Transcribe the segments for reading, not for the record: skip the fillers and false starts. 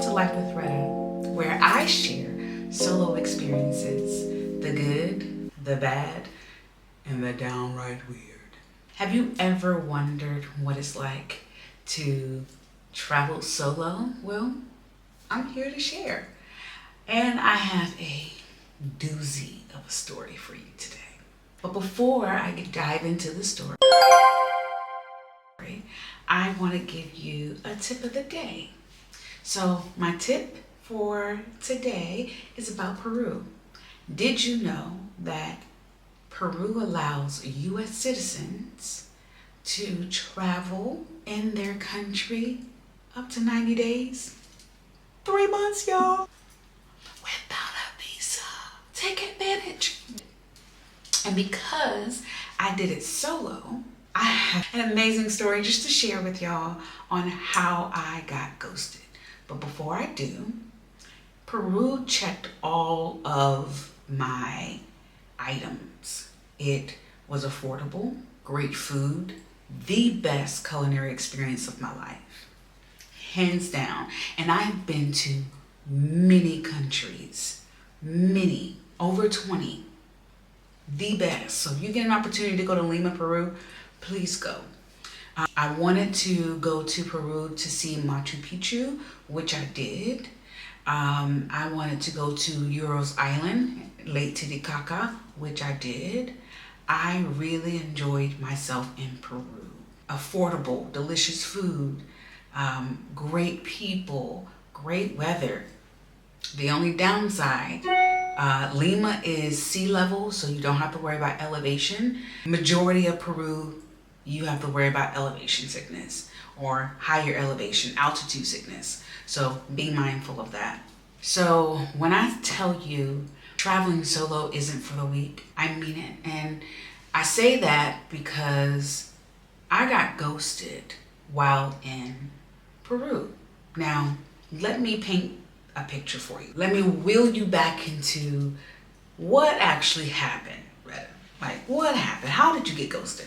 to Life with Retta, where I share solo experiences, the good, the bad, and the downright weird. Have you ever wondered what it's like to travel solo? Well, I'm here to share. And I have a doozy of a story for you today. But before I dive into the story, I want to give you a tip of the day. So my tip for today is about Peru. Did you know that Peru allows U.S. citizens to travel in their country up to 90 days? 3 months, y'all. Without a visa. Take advantage. And because I did it solo, I have an amazing story just to share with y'all on how I got ghosted. But before I do, Peru checked all of my items. It was affordable, great food, the best culinary experience of my life, hands down. And I've been to many countries, many, over 20, the best. So if you get an opportunity to go to Lima, Peru, please go. I wanted to go to Peru to see Machu Picchu, which I did. I wanted to go to Uros Island, Lake Titicaca, which I did. I really enjoyed myself in Peru. Affordable, delicious food, great people, great weather. The only downside, Lima is sea level, so you don't have to worry about elevation. Majority of Peru, you have to worry about elevation sickness or higher elevation, altitude sickness. So be mindful of that. So when I tell you traveling solo isn't for the weak, I mean it. And I say that because I got ghosted while in Peru. Now, let me paint a picture for you. Let me wheel you back into what actually happened, Retta. Like, what happened? How did you get ghosted?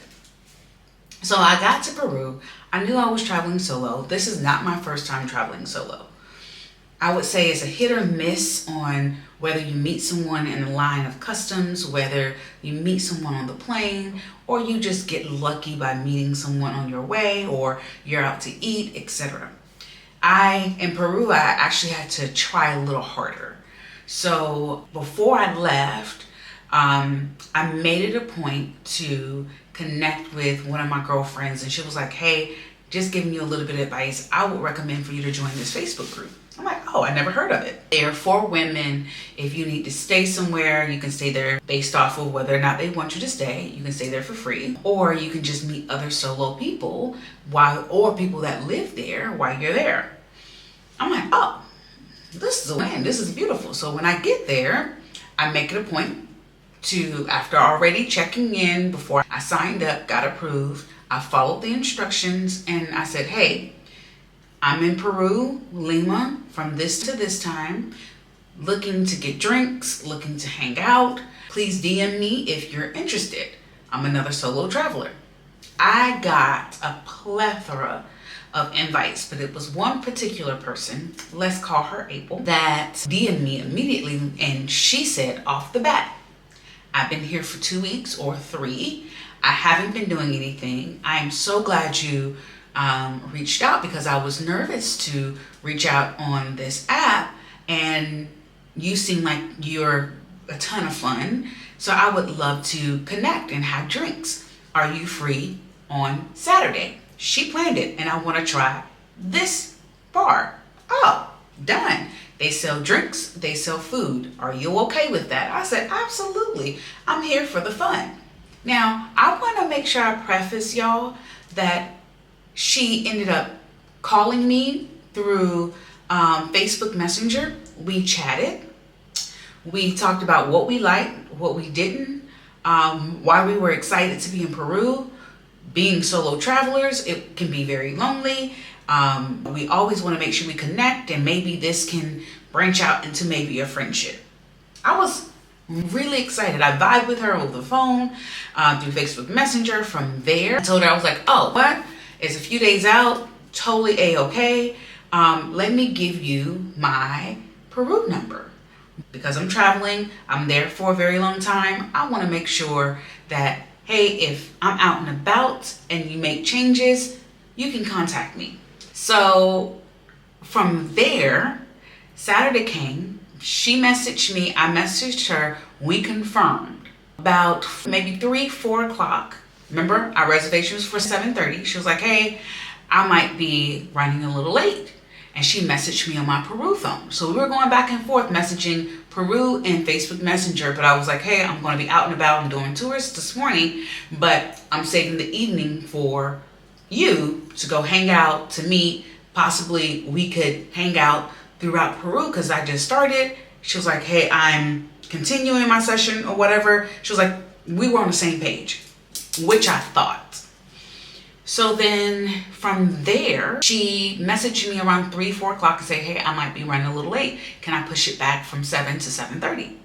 So I got to Peru. I knew I was traveling solo. This is not my first time traveling solo. I would say it's a hit or miss on whether you meet someone in the line of customs, whether you meet someone on the plane, or you just get lucky by meeting someone on your way, or you're out to eat, etc. In Peru, I actually had to try a little harder. So before I left, I made it a point to connect with one of my girlfriends, and she was like, hey, just giving you a little bit of advice, I would recommend for you to join this Facebook group. I'm like, oh, I never heard of it. They're for women. If you need to stay somewhere, you can stay there based off of whether or not they want you to stay. You can stay there for free, or you can just meet other solo people or people that live there while you're there. I'm like, oh, this is a win. This is beautiful. So when I get there, I make it a point to, after already checking in before I signed up, got approved, I followed the instructions, and I said, hey, I'm in Peru, Lima, from this to this time, looking to get drinks, looking to hang out. Please DM me if you're interested. I'm another solo traveler. I got a plethora of invites, but it was one particular person, let's call her April, that DM'd me immediately, and she said off the bat, I've been here for 2 weeks or 3. I haven't been doing anything. I am so glad you reached out, because I was nervous to reach out on this app, and you seem like you're a ton of fun. So I would love to connect and have drinks. Are you free on Saturday? She planned it, and I want to try this bar. Oh, done. They sell drinks, they sell food. Are you okay with that? I said, absolutely. I'm here for the fun. Now, I want to make sure I preface y'all that she ended up calling me through Facebook Messenger. We chatted. We talked about what we liked, what we didn't, why we were excited to be in Peru. Being solo travelers, it can be very lonely. We always want to make sure we connect, and maybe this can branch out into maybe a friendship. I was really excited. I vibed with her over the phone, through Facebook Messenger. From there, I told her, I was like, oh, what? It's a few days out, totally A-okay. let me give you my Peru number. Because I'm traveling, I'm there for a very long time. I want to make sure that, hey, if I'm out and about and you make changes, you can contact me. So from there, Saturday came, she messaged me, I messaged her, we confirmed. About maybe 3-4 o'clock, remember our reservation was for 7:30. She was like, hey, I might be running a little late. And she messaged me on my Peru phone. So we were going back and forth messaging Peru and Facebook Messenger. But I was like, hey, I'm going to be out and about and doing tours this morning, but I'm saving the evening for you to go hang out, to meet. Possibly we could hang out throughout Peru because I just started. She was like, hey, I'm continuing my session or whatever. She was like, we were on the same page, which I thought. So then from there, she messaged me around 3-4 o'clock and say, hey, I might be running a little late. Can I push it back from 7 to 7:30?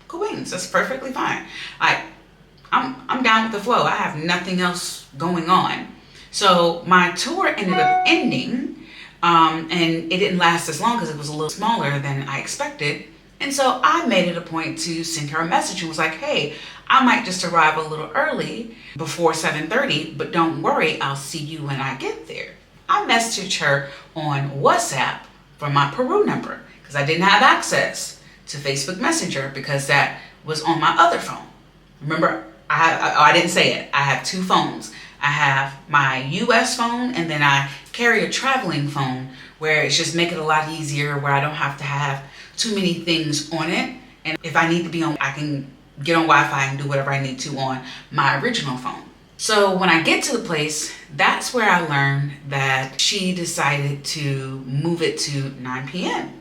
Cool beans, that's perfectly fine. I'm down with the flow. I have nothing else going on. So my tour ended up ending, and it didn't last as long because it was a little smaller than I expected. And so I made it a point to send her a message and was like, hey, I might just arrive a little early before 7:30, but don't worry, I'll see you when I get there. I messaged her on WhatsApp from my Peru number because I didn't have access to Facebook Messenger because that was on my other phone. Remember, I didn't say it. I have two phones. I have my US phone and then I carry a traveling phone where it's just make it a lot easier where I don't have to have too many things on it. And if I need to be on, I can get on Wi-Fi and do whatever I need to on my original phone. So when I get to the place, that's where I learned that she decided to move it to 9 p.m.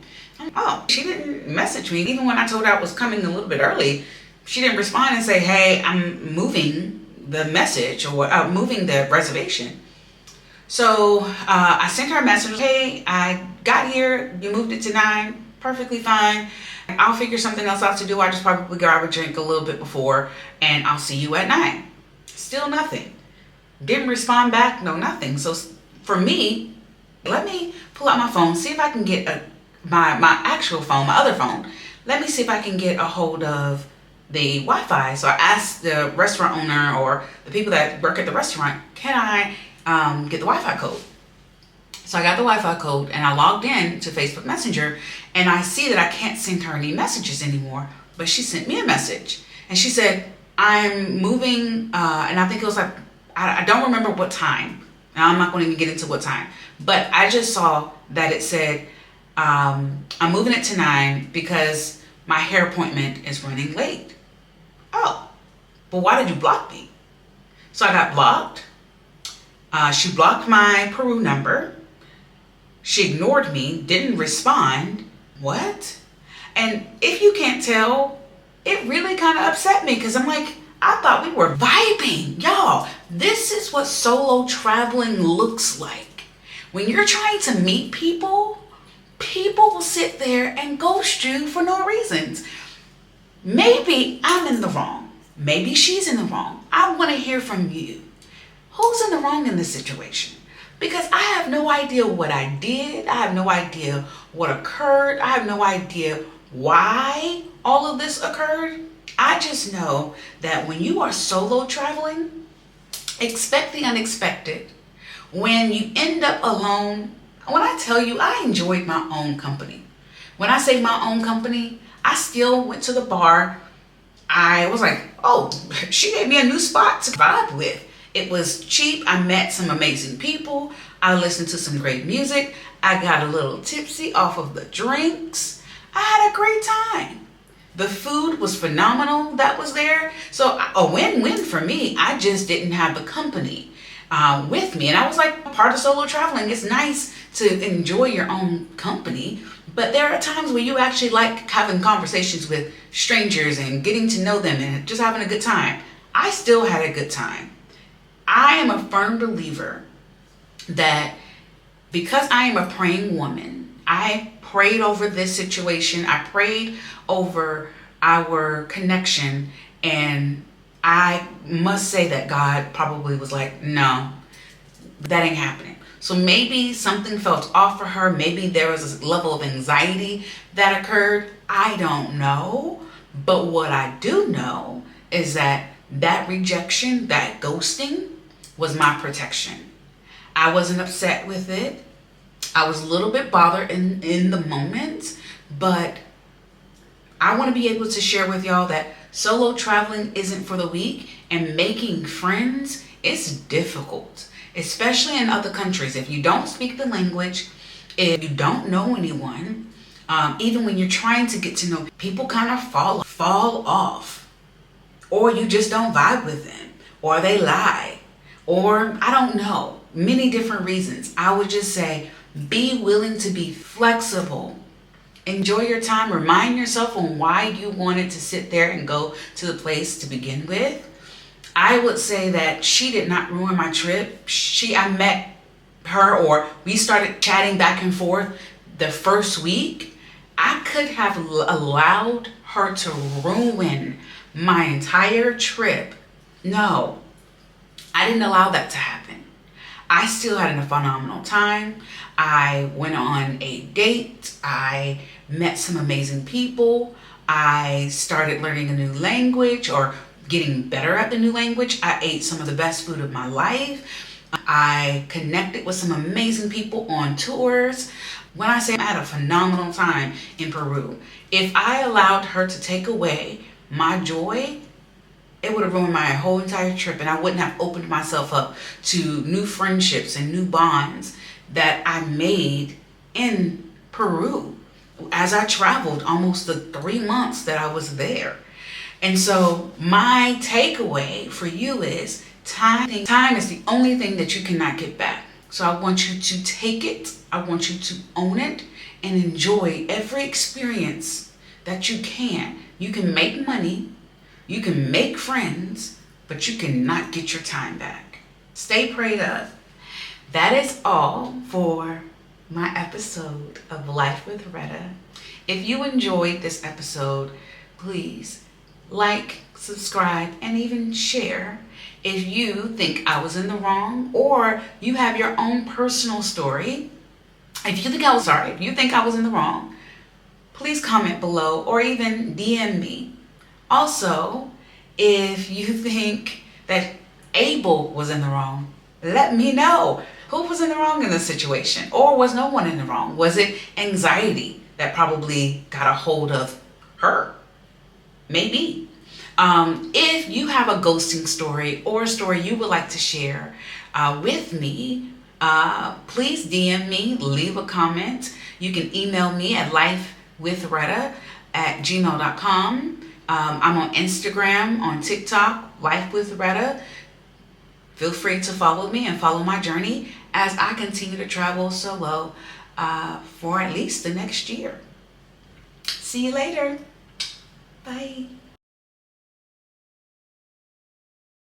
Oh, she didn't message me. Even when I told her I was coming a little bit early, she didn't respond and say, hey, I'm moving the message or moving the reservation. So I sent her a message, hey, I got here, you moved it to 9, perfectly fine. I'll figure something else out to do. I just probably grab a drink a little bit before and I'll see you at 9. Still nothing. Didn't respond back, no nothing. So for me, let me pull out my phone, see if I can get my actual phone, my other phone. Let me see if I can get a hold of the Wi-Fi. So I asked the restaurant owner or the people that work at the restaurant, can I get the Wi-Fi code? So I got the Wi-Fi code and I logged in to Facebook Messenger and I see that I can't send her any messages anymore, but she sent me a message and she said, I'm moving, and I think it was like, I don't remember what time. Now I'm not going to even get into what time, but I just saw that it said, I'm moving it to 9 because my hair appointment is running late. Oh, but why did you block me? So I got blocked. She blocked my Peru number. She ignored me, didn't respond. What? And if you can't tell, it really kind of upset me because I'm like, I thought we were vibing. Y'all, this is what solo traveling looks like. When you're trying to meet people, people will sit there and ghost you for no reasons. Maybe I'm in the wrong. Maybe she's in the wrong. I want to hear from you. Who's in the wrong in this situation? Because I have no idea what I did. I have no idea what occurred. I have no idea why all of this occurred. I just know that when you are solo traveling, expect the unexpected. When you end up alone, when I tell you I enjoyed my own company. When I say my own company, I still went to the bar. I was like, oh, she gave me a new spot to vibe with. It was cheap. I met some amazing people. I listened to some great music. I got a little tipsy off of the drinks. I had a great time. The food was phenomenal that was there. So a win-win for me. I just didn't have the company with me. And I was like, part of solo traveling, it's nice to enjoy your own company. But there are times where you actually like having conversations with strangers and getting to know them and just having a good time. I still had a good time. I am a firm believer that because I am a praying woman, I prayed over this situation. I prayed over our connection. And I must say that God probably was like, no, that ain't happening. So maybe something felt off for her. Maybe there was a level of anxiety that occurred. I don't know. But what I do know is that that rejection, that ghosting, was my protection. I wasn't upset with it. I was a little bit bothered in the moment, but I want to be able to share with y'all that solo traveling isn't for the weak, and making friends is difficult, especially in other countries. If you don't speak the language, if you don't know anyone, even when you're trying to get to know people, kind of fall off, or you just don't vibe with them, or they lie, or I don't know, many different reasons. I would just say be willing to be flexible. Enjoy your time. Remind yourself on why you wanted to sit there and go to the place to begin with. I would say that she did not ruin my trip. I met her, or we started chatting back and forth the first week. I could have allowed her to ruin my entire trip. No, I didn't allow that to happen. I still had a phenomenal time. I went on a date. I met some amazing people. I started learning a new language, or getting better at the new language. I ate some of the best food of my life. I connected with some amazing people on tours. When I say I had a phenomenal time in Peru, if I allowed her to take away my joy, it would have ruined my whole entire trip, and I wouldn't have opened myself up to new friendships and new bonds that I made in Peru as I traveled almost the 3 months that I was there. And so my takeaway for you is time is the only thing that you cannot get back. So I want you to take it, I want you to own it, and enjoy every experience that you can. You can make money, you can make friends, but you cannot get your time back. Stay prayed up. That is all for my episode of Life with Retta. If you enjoyed this episode, please like, subscribe, and even share. If you think I was in the wrong, or you have your own personal story, if you think I was in the wrong, please comment below or even DM me. Also, if you think that Abel was in the wrong, let me know. Who was in the wrong in this situation? Or was no one in the wrong? Was it anxiety that probably got a hold of her? Maybe. If you have a ghosting story or a story you would like to share with me, please DM me, leave a comment. You can email me at LifeWithRetta@gmail.com. I'm on Instagram, on TikTok, LifeWithRetta. Feel free to follow me and follow my journey as I continue to travel solo for at least the next year. See you later. Bye.